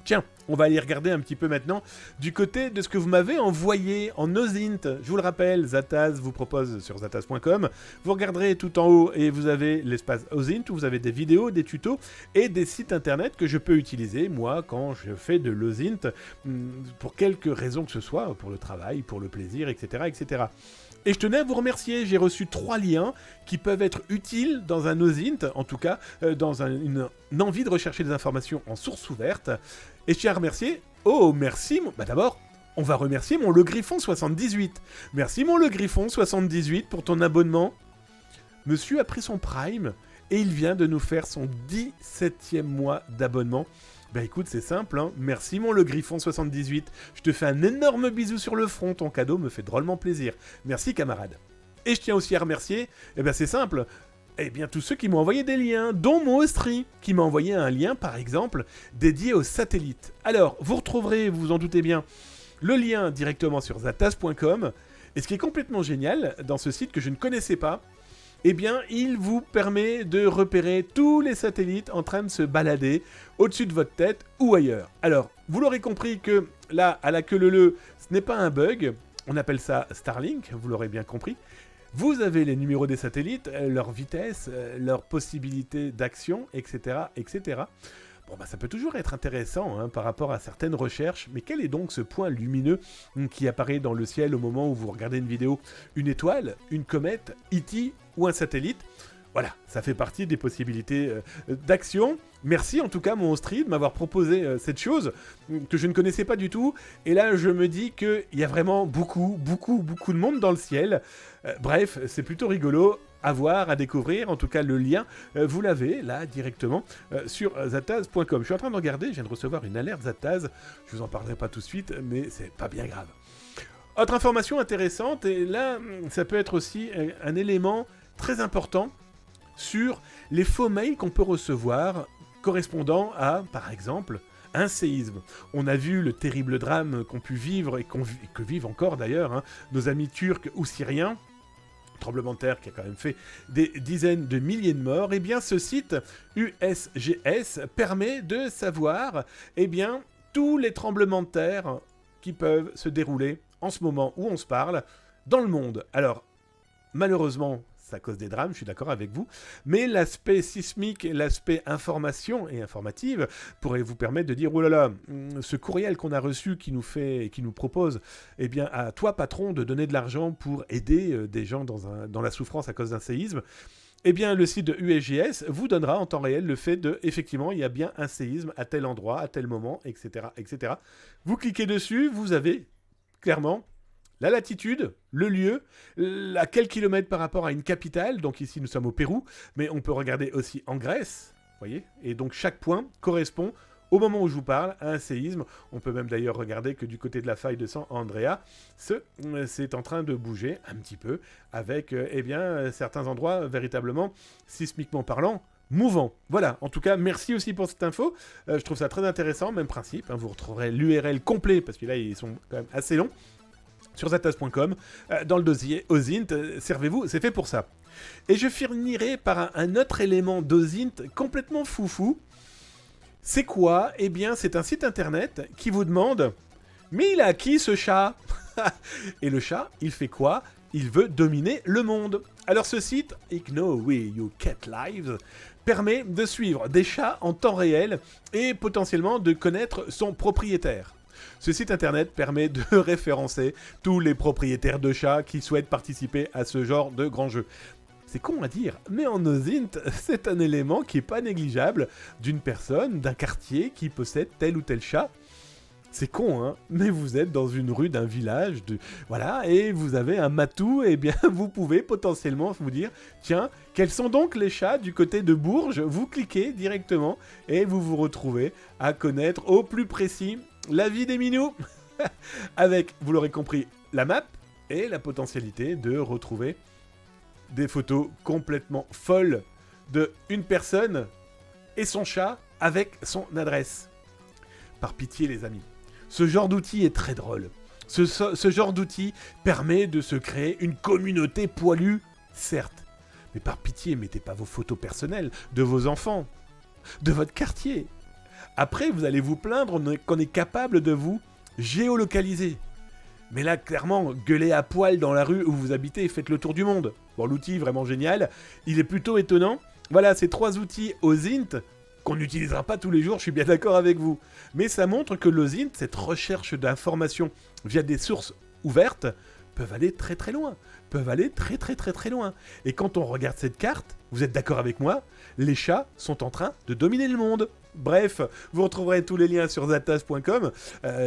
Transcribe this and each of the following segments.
Tiens, on va aller regarder un petit peu maintenant du côté de ce que vous m'avez envoyé en OSINT. Je vous le rappelle, Zataz vous propose sur zataz.com. Vous regarderez tout en haut et vous avez l'espace OSINT où vous avez des vidéos, des tutos et des sites internet que je peux utiliser, moi, quand je fais de l'OSINT, pour quelque raison que ce soit, pour le travail, pour le plaisir, etc., etc. Et je tenais à vous remercier, j'ai reçu 3 liens qui peuvent être utiles dans un OSINT, en tout cas dans une envie de rechercher des informations en source ouverte. Et je tiens à remercier, merci, d'abord, on va remercier mon Le Griffon 78. Merci mon Le Griffon 78 pour ton abonnement. Monsieur a pris son Prime et il vient de nous faire son 17e mois d'abonnement. Bah écoute, c'est simple, hein. Merci mon Le Griffon 78. Je te fais un énorme bisou sur le front, ton cadeau me fait drôlement plaisir. Merci camarade. Et je tiens aussi à remercier, c'est simple, tous ceux qui m'ont envoyé des liens, dont mon Austri, qui m'a envoyé un lien par exemple, dédié aux satellites. Alors, vous retrouverez, vous vous en doutez bien, le lien directement sur zataz.com. Et ce qui est complètement génial, dans ce site que je ne connaissais pas, il vous permet de repérer tous les satellites en train de se balader au-dessus de votre tête ou ailleurs. Alors, vous l'aurez compris que là, à la queue leu, ce n'est pas un bug, on appelle ça Starlink, vous l'aurez bien compris. Vous avez les numéros des satellites, leur vitesse, leurs possibilités d'action, etc., etc. Bon, ça peut toujours être intéressant par rapport à certaines recherches, mais quel est donc ce point lumineux qui apparaît dans le ciel au moment où vous regardez une vidéo? Une étoile, une comète, E.T. ou un satellite? Voilà, ça fait partie des possibilités d'action. Merci en tout cas mon Austri de m'avoir proposé cette chose que je ne connaissais pas du tout. Et là je me dis qu'il y a vraiment beaucoup de monde dans le ciel. Bref, c'est plutôt rigolo à voir, à découvrir. En tout cas le lien, vous l'avez là directement sur zataz.com. Je suis en train de regarder, je viens de recevoir une alerte Zataz. Je vous en parlerai pas tout de suite, mais c'est pas bien grave. Autre information intéressante, et là ça peut être aussi un élément très important sur les faux mails qu'on peut recevoir correspondant à, par exemple, un séisme. On a vu le terrible drame qu'ont pu vivre et que vivent encore d'ailleurs nos amis turcs ou syriens. Tremblement de terre qui a quand même fait des dizaines de milliers de morts. Ce site USGS permet de savoir tous les tremblements de terre qui peuvent se dérouler en ce moment où on se parle dans le monde. Alors, malheureusement, c'est à cause des drames, je suis d'accord avec vous, mais l'aspect sismique, l'aspect information et informative pourrait vous permettre de dire, oh là là, ce courriel qu'on a reçu qui nous propose, à toi patron de donner de l'argent pour aider des gens dans la souffrance à cause d'un séisme, le site de USGS vous donnera en temps réel le fait de, effectivement, il y a bien un séisme à tel endroit, à tel moment, etc., etc. Vous cliquez dessus, vous avez clairement la latitude, le lieu, à quel kilomètre par rapport à une capitale, donc ici nous sommes au Pérou, mais on peut regarder aussi en Grèce, voyez, et donc chaque point correspond au moment où je vous parle à un séisme. On peut même d'ailleurs regarder que du côté de la faille de San Andrea, c'est en train de bouger un petit peu, avec certains endroits véritablement, sismiquement parlant, mouvant. Voilà, en tout cas, merci aussi pour cette info. Je trouve ça très intéressant, même principe. Vous retrouverez l'URL complet, parce que là, ils sont quand même assez longs, sur zataz.com, dans le dossier OSINT, servez-vous, c'est fait pour ça. Et je finirai par un autre élément d'OSINT complètement foufou. C'est quoi? C'est un site internet qui vous demande « Mais il a qui ce chat ?» Et le chat, il fait quoi? Il veut dominer le monde. Alors ce site, Ignore We You Cat Lives, permet de suivre des chats en temps réel et potentiellement de connaître son propriétaire. Ce site internet permet de référencer tous les propriétaires de chats qui souhaitent participer à ce genre de grand jeu. C'est con à dire, mais en OSINT, c'est un élément qui n'est pas négligeable d'une personne, d'un quartier qui possède tel ou tel chat. C'est con, mais vous êtes dans une rue d'un village, et vous avez un matou, vous pouvez potentiellement vous dire, tiens, quels sont donc les chats du côté de Bourges? Vous cliquez directement et vous vous retrouvez à connaître au plus précis la vie des minous, avec, vous l'aurez compris, la map et la potentialité de retrouver des photos complètement folles de une personne et son chat avec son adresse. Par pitié les amis, ce genre d'outil est très drôle. Ce genre d'outil permet de se créer une communauté poilue, certes. Mais par pitié, mettez pas vos photos personnelles de vos enfants, de votre quartier, Après, vous allez vous plaindre qu'on est capable de vous géolocaliser. Mais là, clairement, gueulez à poil dans la rue où vous habitez et faites le tour du monde. Bon, l'outil est vraiment génial. Il est plutôt étonnant. Voilà, ces 3 outils OSINT qu'on n'utilisera pas tous les jours, je suis bien d'accord avec vous. Mais ça montre que l'OSINT, cette recherche d'informations via des sources ouvertes, peuvent aller très très loin. Peuvent aller très très très très loin. Et quand on regarde cette carte, vous êtes d'accord avec moi, les chats sont en train de dominer le monde. Bref, vous retrouverez tous les liens sur zatas.com,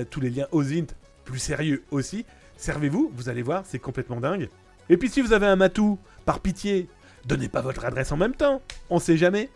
tous les liens OSINT plus sérieux aussi. Servez-vous, vous allez voir, c'est complètement dingue. Et puis si vous avez un matou, par pitié, donnez pas votre adresse en même temps, on sait jamais.